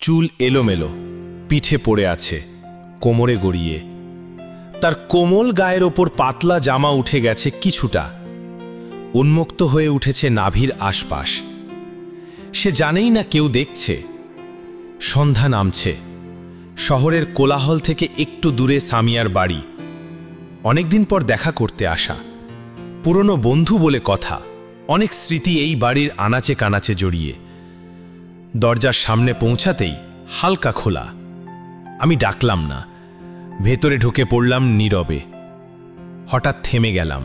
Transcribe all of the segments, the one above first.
চুল এলোমেলো, পিঠে পড়ে আছে, কোমরে গড়িয়ে। তার কোমল গায়ের ওপর পাতলা জামা উঠে গেছে কিছুটা, উন্মুক্ত হয়ে উঠেছে নাভির আশপাশ। সে জানেই না কেউ দেখছে। সন্ধ্যা নামছে। শহরের কোলাহল থেকে একটু দূরে সামিয়ার বাড়ি। অনেকদিন পর দেখা করতে আসা, পুরনো বন্ধু বলে কথা, অনেক স্মৃতি এই বাড়ির আনাচে কানাচে জড়িয়ে। দরজার সামনে পৌঁছাতেই হালকা খোলা। আমি ডাকলাম না, ভেতরে ঢুকে পড়লাম নীরবে। হঠাৎ থেমে গেলাম।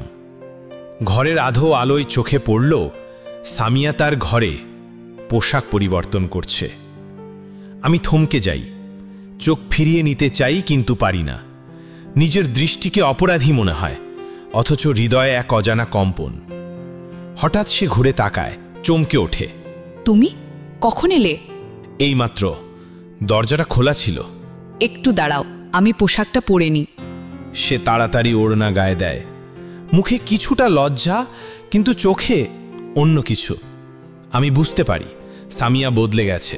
ঘরের আধো আলোয় চোখে পড়ল সামিয়া তার ঘরে পোশাক পরিবর্তন করছে। আমি থমকে যাই, চোখ ফিরিয়ে নিতে চাই কিন্তু পারি না। নিজের দৃষ্টিকে অপরাধী মনে হয়, অথচ হৃদয়ে এক অজানা কম্পন। হঠাৎ সে ঘুরে তাকায়, চমকে ওঠে। তুমি কখন এলে? এইমাত্র। দরজাটা খোলা ছিল। একটু দাঁড়াও, আমি পোশাকটা পরে নিই। সে তাড়াতাড়ি ওড়না গায়ে দেয়। মুখে কিছুটা লজ্জা, কিন্তু চোখে অন্য কিছু। আমি বুঝতে পারি সামিয়া বদলে গেছে।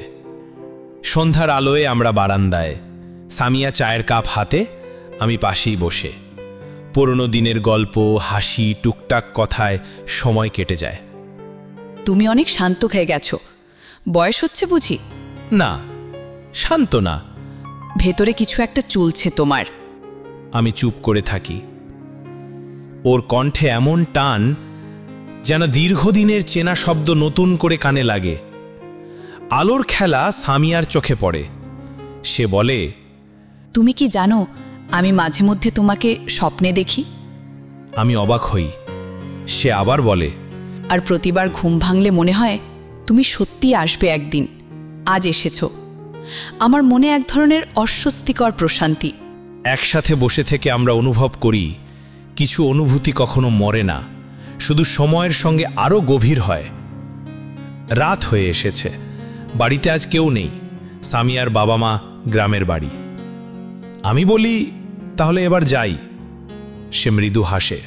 সন্ধ্যার আলোয় আমরা বারান্দায়, সামিয়া চায়ের কাপ হাতে, আমি পাশেই বসে। পুরনো দিনের গল্প, হাসি, টুকটাক কথায় সময় কেটে যায়। তুমি অনেক শান্ত হয়ে গেছো। বয়স হচ্ছে বুঝি? না, শান্ত না। ভেতরে কিছু একটা চলছে তোমার। আমি চুপ করে থাকি। ওর কণ্ঠে এমন টান, যেন দীর্ঘদিনের চেনা শব্দ নতুন করে কানে লাগে। আলোর খেলা সামিয়ার চোখে পড়ে। সে বলে, তুমি কি জানো, আমি মাঝে মধ্যে তোমাকে স্বপ্নে দেখি। আমি অবাক হই। সে আবার বলে, আর প্রতিবার ঘুম ভাঙলে মনে হয় তুমি সত্যি আসবে একদিন। আজ এসেছো। আমার মনে এক ধরনের অস্বস্তিকর প্রশান্তি। একসাথে বসে থেকে আমরা অনুভব করি কিছু অনুভূতি কখনো মরে না, শুধু সময়ের সঙ্গে আরও গভীর হয়। রাত হয়ে এসেছে। বাড়িতে আজ কেউ নেই। সামিয়ার বাবা মা গ্রামের বাড়ি। আমি বলি, তাহলে এবার যাই। সে মৃদু হাসে।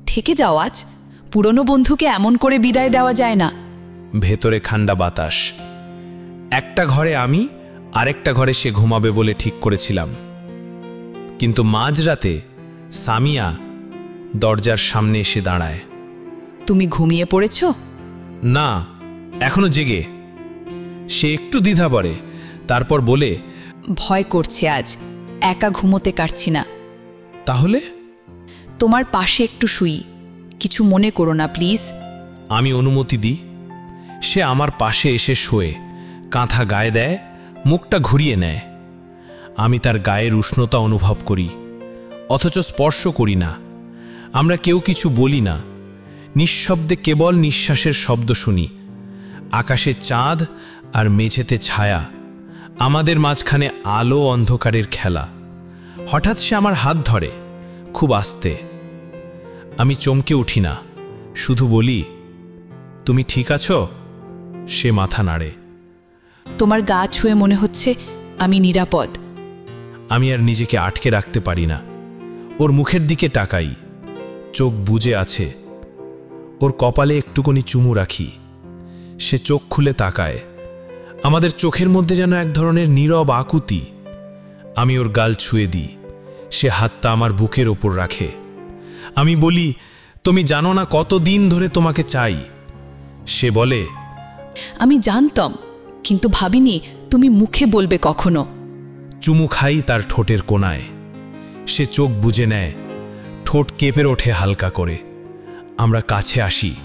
থেকে যাও আজ। পুরনো বন্ধুকে এমন করে বিদায় দেওয়া যায় না। ভেতরে ঠান্ডা বাতাস। একটা ঘরে আমি, আরেকটা ঘরে সে ঘুমাবে বলে ঠিক করেছিলাম। কিন্তু মাঝরাতে সামিয়া দরজার সামনে এসে দাঁড়ায়। তুমি ঘুমিয়ে পড়েছ? না, এখনো জেগে। সে একটু দ্বিধা পড়ে, তারপর বলে, ভয় করছে আজ, একা ঘুমোতে পারছি না। তাহলে? তোমার পাশে একটু শুই। কিছু মনে করো না প্লিজ। আমি অনুমতি দিই। সে আমার পাশে এসে শোয়ে, কাঁথা গায়ে দেয়, মুখটা ঘুরিয়ে নেয়। আমি তার গায়ের উষ্ণতা অনুভব করি, অথচ স্পর্শ করি না। আমরা কেউ কিছু বলি না। নিঃশব্দে কেবল নিঃশ্বাসের শব্দ শুনি। আকাশে চাঁদ আর মেঝেতে ছায়া, আমাদের মাঝখানে আলো অন্ধকারের খেলা। হঠাৎ সে আমার হাত ধরে, খুব আস্তে। আমি চমকে উঠি না, শুধু বলি, তুমি ঠিক আছো? সে মাথা নাড়ে। তোমার গা ছুঁয়ে মনে হচ্ছে আমি নিরাপদ। আমি আর নিজেকে আটকে রাখতে পারি না। ওর মুখের দিকে তাকাই, চোখ বুজে আছে। ওর কপালে একটুখানি চুমু রাখি। সে চোখ খুলে তাকায়। আমাদের চোখের মধ্যে যেন এক ধরনের নীরব আকুতি। আমি ওর গাল ছুঁয়ে দিই। সে হাতটা আমার বুকের ওপর রাখে। আমি বলি, তুমি জানো না কতদিন ধরে তোমাকে চাই। সে বলে, আমি জানতাম, কিন্তু ভাবিনি তুমি মুখে বলবে কখনো। চুমু খাই তার ঠোঁটের কোণায়। সে চোখ বুজে নেয়, ঠোঁট কেঁপে ওঠে হালকা করে। আমরা কাছে আসি,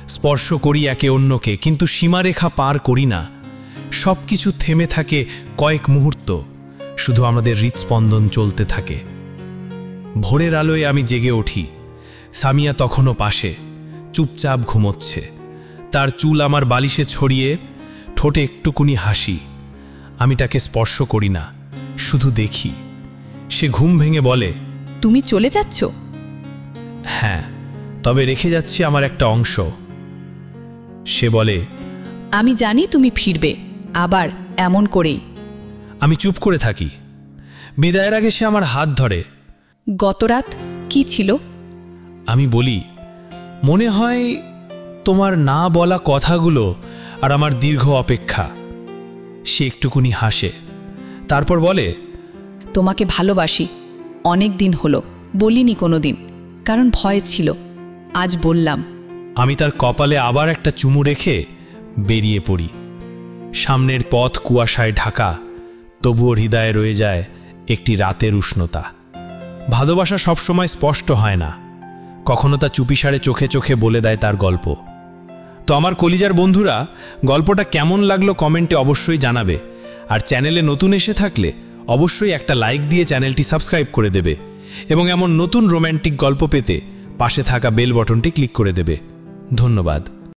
স্পর্শ করি একে অন্যকে, কিন্তু সীমারেখা পার করি না। সব কিছু থেমে থাকে কয়েক মুহূর্ত, শুধু আমাদের হৃৎস্পন্দন চলতে থাকে। ভোরের আলোয় আমি জেগে উঠি। সামিয়া তখনও পাশে, চুপচাপ ঘুমোচ্ছে। তার চুল আমার বালিশে ছড়িয়ে, ঠোঁটে একটুকুনি হাসি। আমি তাকে স্পর্শ করি না, শুধু দেখি। সে ঘুম ভেঙে বলে, তুমি চলে যাচ্ছ? হ্যাঁ, তবে রেখে যাচ্ছি আমার একটা অংশ। সে বলে, আমি জানি তুমি ফিরবে, আবার এমন করেই। আমি চুপ করে থাকি। বিদায়ের আগে সে আমার হাত ধরে। গতরাত কি ছিল? আমি বলি, মনে হয় তোমার না বলা কথাগুলো আর আমার দীর্ঘ অপেক্ষা। সে একটুকুনি হাসে, তারপর বলে, তোমাকে ভালোবাসি, অনেক দিন হলো, বলিনি কোনো দিন, কারণ ভয় ছিল, আজ বললাম। আমি তার কপালে আবার একটা চুমু রেখে বেরিয়ে পড়ি। সামনের পথ কুয়াশায় ঢাকা, তবুও হৃদয়ে রয়ে যায় একটি রাতের উষ্ণতা। ভালোবাসা সবসময় স্পষ্ট হয় না, কখনো তা চুপিসারে চোখে চোখে বলে দেয় তার গল্প। তো আমার কলিজার বন্ধুরা, গল্পটা কেমন লাগলো কমেন্টে অবশ্যই জানাবে, আর চ্যানেলে নতুন এসে থাকলে অবশ্যই একটা লাইক দিয়ে চ্যানেলটি সাবস্ক্রাইব করে দেবে, এবং এমন নতুন রোম্যান্টিক গল্প পেতে পাশে থাকা বেল বটনটি ক্লিক করে দেবে। ধন্যবাদ।